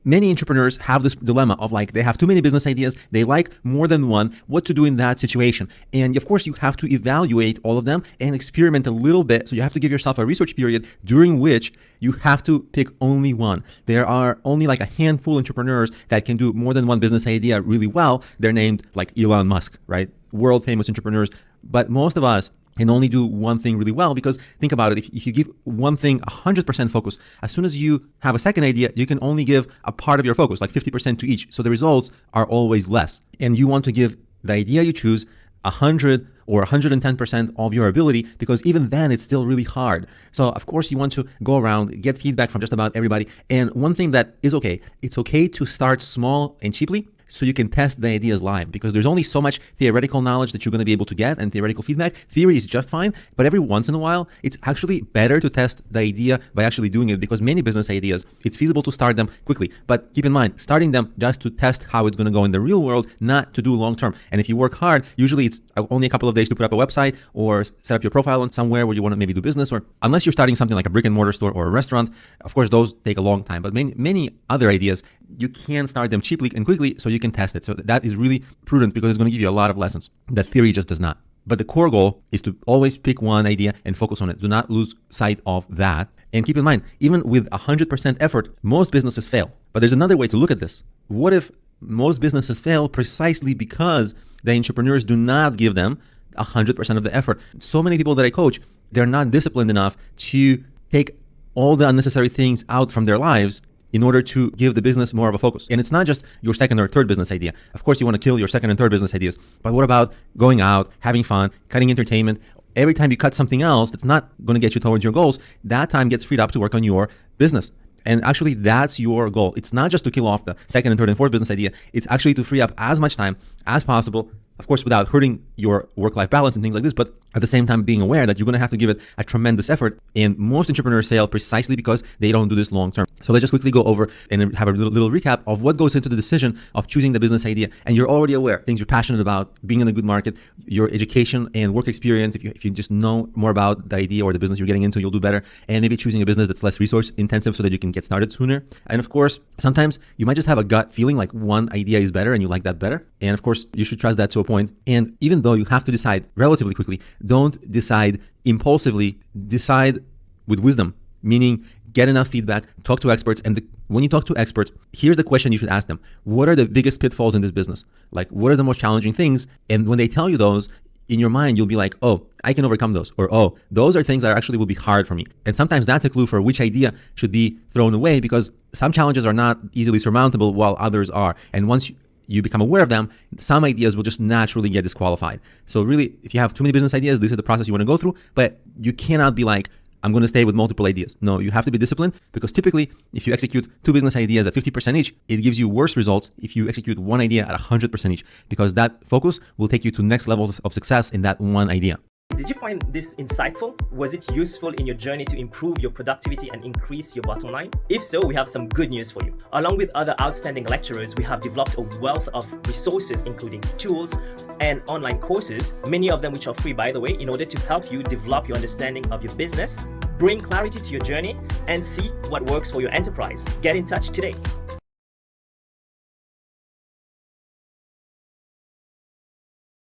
many entrepreneurs have this dilemma of like, they have too many business ideas, they like more than one, what to do in that situation. And of course, you have to evaluate all of them and experiment a little bit. So you have to give yourself a research period during which you have to pick only one. There are only like a handful of entrepreneurs that can do more than one business idea really well. They're named like Elon Musk, right? World famous entrepreneurs. But most of us can only do one thing really well, because think about it. If you give one thing 100% focus, as soon as you have a second idea, you can only give a part of your focus, like 50% to each. So the results are always less. And you want to give the idea you choose 100 or 110% of your ability, because even then it's still really hard. So of course you want to go around, get feedback from just about everybody. And one thing that is okay, it's okay to start small and cheaply, so you can test the ideas live, because there's only so much theoretical knowledge that you're going to be able to get and theoretical feedback. Theory is just fine, but every once in a while, it's actually better to test the idea by actually doing it, because many business ideas, it's feasible to start them quickly. But keep in mind, starting them just to test how it's going to go in the real world, not to do long term. And if you work hard, usually it's only a couple of days to put up a website or set up your profile on somewhere where you want to maybe do business, or unless you're starting something like a brick and mortar store or a restaurant, of course, those take a long time. But many other ideas, you can start them cheaply and quickly so you can test it. So that is really prudent, because it's going to give you a lot of lessons that theory just does not. But the core goal is to always pick one idea and focus on it. Do not lose sight of that. And keep in mind, even with 100% effort, most businesses fail. But there's another way to look at this. What if most businesses fail precisely because the entrepreneurs do not give them 100% of the effort? So many people that I coach, they're not disciplined enough to take all the unnecessary things out from their lives in order to give the business more of a focus. And it's not just your second or third business idea. Of course, you want to kill your second and third business ideas. But what about going out, having fun, cutting entertainment? Every time you cut something else that's not going to get you towards your goals, that time gets freed up to work on your business. And actually, that's your goal. It's not just to kill off the second and third and fourth business idea. It's actually to free up as much time as possible, of course, without hurting your work-life balance and things like this, but at the same time being aware that you're going to have to give it a tremendous effort. And most entrepreneurs fail precisely because they don't do this long-term. So let's just quickly go over and have a little recap of what goes into the decision of choosing the business idea. And you're already aware, things you're passionate about, being in a good market, your education and work experience. If you just know more about the idea or the business you're getting into, you'll do better. And maybe choosing a business that's less resource intensive so that you can get started sooner. And of course, sometimes you might just have a gut feeling like one idea is better and you like that better. And of course, you should trust that to a point. And even though you have to decide relatively quickly, don't decide impulsively, decide with wisdom, meaning get enough feedback, talk to experts. And when you talk to experts, here's the question you should ask them. What are the biggest pitfalls in this business? Like, what are the most challenging things? And when they tell you those, in your mind, you'll be like, oh, I can overcome those. Or, oh, those are things that actually will be hard for me. And sometimes that's a clue for which idea should be thrown away, because some challenges are not easily surmountable while others are. And once you become aware of them, some ideas will just naturally get disqualified. So really, if you have too many business ideas, this is the process you want to go through, but you cannot be like, I'm going to stay with multiple ideas. No, you have to be disciplined, because typically if you execute two business ideas at 50% each, it gives you worse results if you execute one idea at 100% each, because that focus will take you to next levels of success in that one idea. Did you find this insightful? Was it useful in your journey to improve your productivity and increase your bottom line? If so, we have some good news for you. Along with other outstanding lecturers, we have developed a wealth of resources, including tools and online courses, many of them which are free, by the way, in order to help you develop your understanding of your business, bring clarity to your journey, and see what works for your enterprise. Get in touch today.